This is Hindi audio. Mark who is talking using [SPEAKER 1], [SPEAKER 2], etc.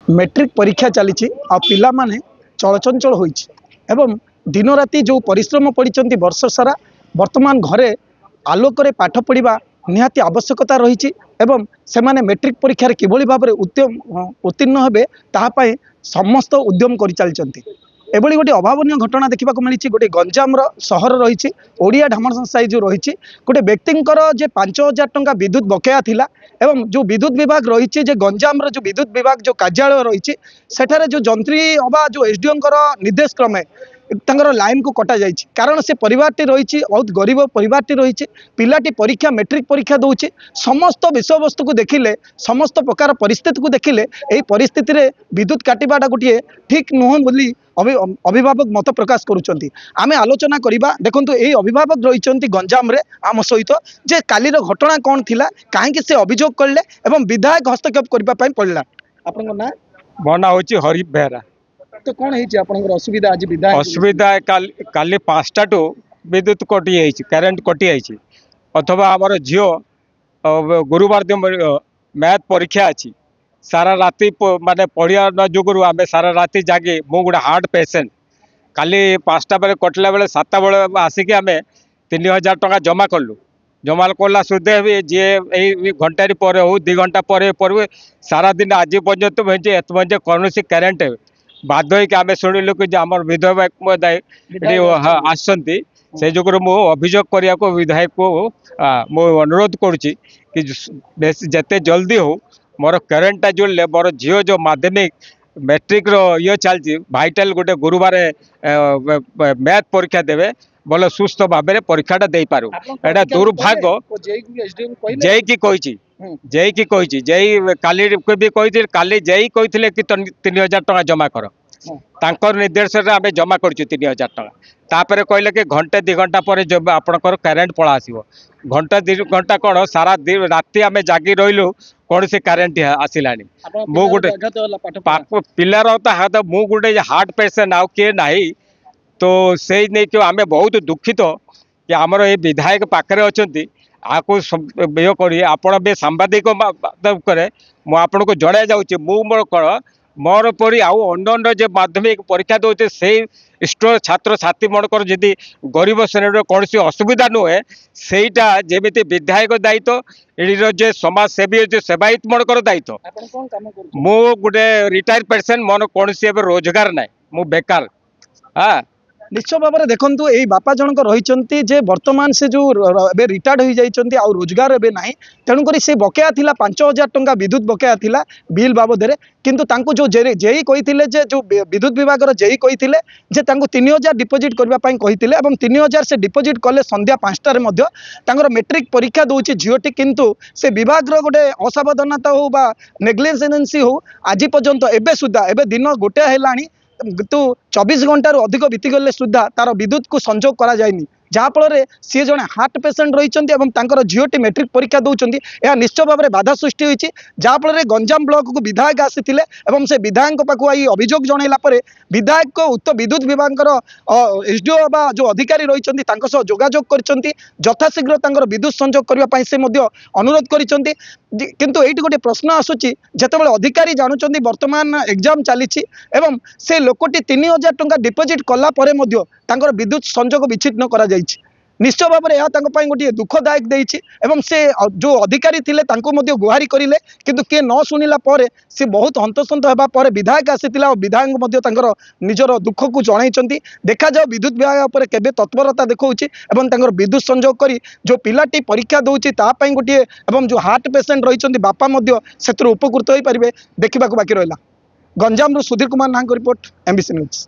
[SPEAKER 1] मैट्रिक परीक्षा चली पिला माने चलचंचल होइछि एवं दिन राति जो परिश्रम पड़िचंती वर्ष सारा वर्तमान घरे आलोक पाठ पढ़ा निहाती आवश्यकता रही एवं से माने मैट्रिक परीक्षा किभली भाव में उत्तीर्ण हेबे ताहापाई समस्त उद्यम कर चलती एभली गोटे अभावन घटना देखा मिली गोटे गंजाम सहर रही ओडिया ढामण साई जो रही गोटे व्यक्तिंकर जे 5,000 टंका विद्युत बकेया थिला एवं जो विद्युत विभाग रही गंजाम जो विद्युत विभाग जो कार्यालय रही सेठारे जो जंत्री अबा जो एसडीओ निर्देश क्रमे तांकर लाइन को कटा जाइए कारण से परिवारटी रही बहुत गरीब परिवारटी रही पिलाटी परीक्षा मैट्रिक परीक्षा दौर समस्त विषय वस्तु को देखिले समस्त प्रकार परिस्थिति को देखिले यही परिस्थिति रे विद्युत काटिबाटा गोटे ठीक नुह बोली अभिभावक मत प्रकाश करुँच आम आलोचना करवा देखो यही अभिभावक रही गंजाम रे आम सहित जे कालीर घटना कौन थिला कहीं से अभियोग करले एवं विधायक हस्तक्षेप करने पड़ला आपन ना
[SPEAKER 2] मो ना हूँ हरीफ बेहरा
[SPEAKER 1] तो कौन है असुविधा आज विधायक
[SPEAKER 2] असुविधा काली 5टा टू विद्युत कटि करेन्ट कटि जाइए अथवा आमर झील गुरुवार दिन मैथ परीक्षा अच्छी सारा राति माने पढ़िया न जुगुरु आम सारा राति जागे मु गोटे हार्ट पेसेंट काली 5टा बेले कटला बेले 7टा बेले आसिक आम 3,000 टंका जमा कलु जमा कला सुधे भी जी यही घंटे पर हो 2 घंटा पर सारा दिन आज पर्यटन एत कौन करेन्ट बाध्य आम शुणिलु कि आम विधायक आसती से जुगर मु अभियोग करने को विधायक को मु अनुरोध करुच्ची कि जिते जल्दी हो मोर करेन्टा जोड़े मोर झील जो माध्यमिक मैट्रिक ये चलती भाइटाल गोटे गुरुवार मैथ परीक्षा देवे भले सुस्थ भाव में परीक्षाटा दे पारू एटा दुर्भाग्य जेईकी कही जेई काली भी कही काली जेई कही कि 3,000 टंका जमा कर तांकर निर्देश आम जमा कर 3,000 टंका तापर कहले कि घंटे 2 घंटा पर जब आपनकर करेन्ट पड़ा आसिबो घंटा 2 घंटा कौन सारा दिन राति आम जागी रही कौन से करेन्ट आसला मु गोटे पिलार हाथ मु गोटे हार्ट पेसेंट आउ किए ना तो से नहीं कि आम बहुत दुखित कि आमर ये विधायक पाखे अच्छा आपको ये कर आपण भी सांबादिक मुझे को जन जाऊँगी मोर कौन मोर परी आउ अन्य जो माध्यमिक परीक्षा दौते से स्टूडेंट छात्र छात्री मनकर जदि गरीब श्रेणी कौन असुविधा नुहे सेटा जमी विधायक दायित्व ये जो समाज सेवी अच्छे सेवायत मनकर दायित्व मु गोटे रिटायर पर्सन मोर कौन रोजगार ना मु बेकार हाँ
[SPEAKER 1] निश्चय भाव में देखो यही बापा जनक रही जे वर्तमान से जो रिटायर्ड हो जाती आउ रोजगार एवं ना तेणुक से बकेया थिला 5,000 टंका विद्युत बकेया थिला बिल बाबद किंतु तांको जो जेई कही जो विद्युत विभाग जेई कही 3,000 डिपोजिट करने कही 3,000 से डिपोजिट कले संध्या 5टार मैट्रिक परीक्षा दूसरी झीलटी किंतु से विभाग गोटे असावधानता हो नेग्लिजेंसी हो आज पर्यंत एवं सुधा एवं दिन 1 है तो 24 घंटा अधिक बीतीगले सुधा तार विद्युत को संजोग करा जायनि जहाँफल सी जड़े हार्ट पेसेंट रही झीलटी मैट्रिक परीक्षा दौरान यह निश्चय भाव में बाधा सृष्टि होती जहाँफल गंजाम ब्लॉक को विधायक आसी से विधायक पाखु आई अभियोग जनइला विधायक को उक्त विद्युत विभाग एसडीओ जो अधिकारी रही जोगाजोग कर यथाशीघ्र विद्युत संजोग करने से अनुरोध कर किंतु ये गोटे प्रश्न आसूची जितेबाला अधिकारी जानुंट वर्तमान एग्जाम चली से लोकटी 3,000 टंका डिपोजिट कलापर विद्युत संजोग विच्छिन्न करा निश्चय भाव में गोटे दुखदायक देती से जो अधिकारी थे गुहारी करें किंतु किए न शुणिला सी बहुत हंतसंत होगा विधायक आसी विधायक निजर दुख को जन देखा जाओ विद्युत विभाग पर केबे तत्परता देखा विद्युत संजोग कर जो पिलाटी परीक्षा दूसरी गोटे जो हार्ट पेसेंट रही बापा से उपकृत हो पारे देखा बाकी रहा गंजाम सुधीर कुमार नाहक रिपोर्ट MBC न्यूज।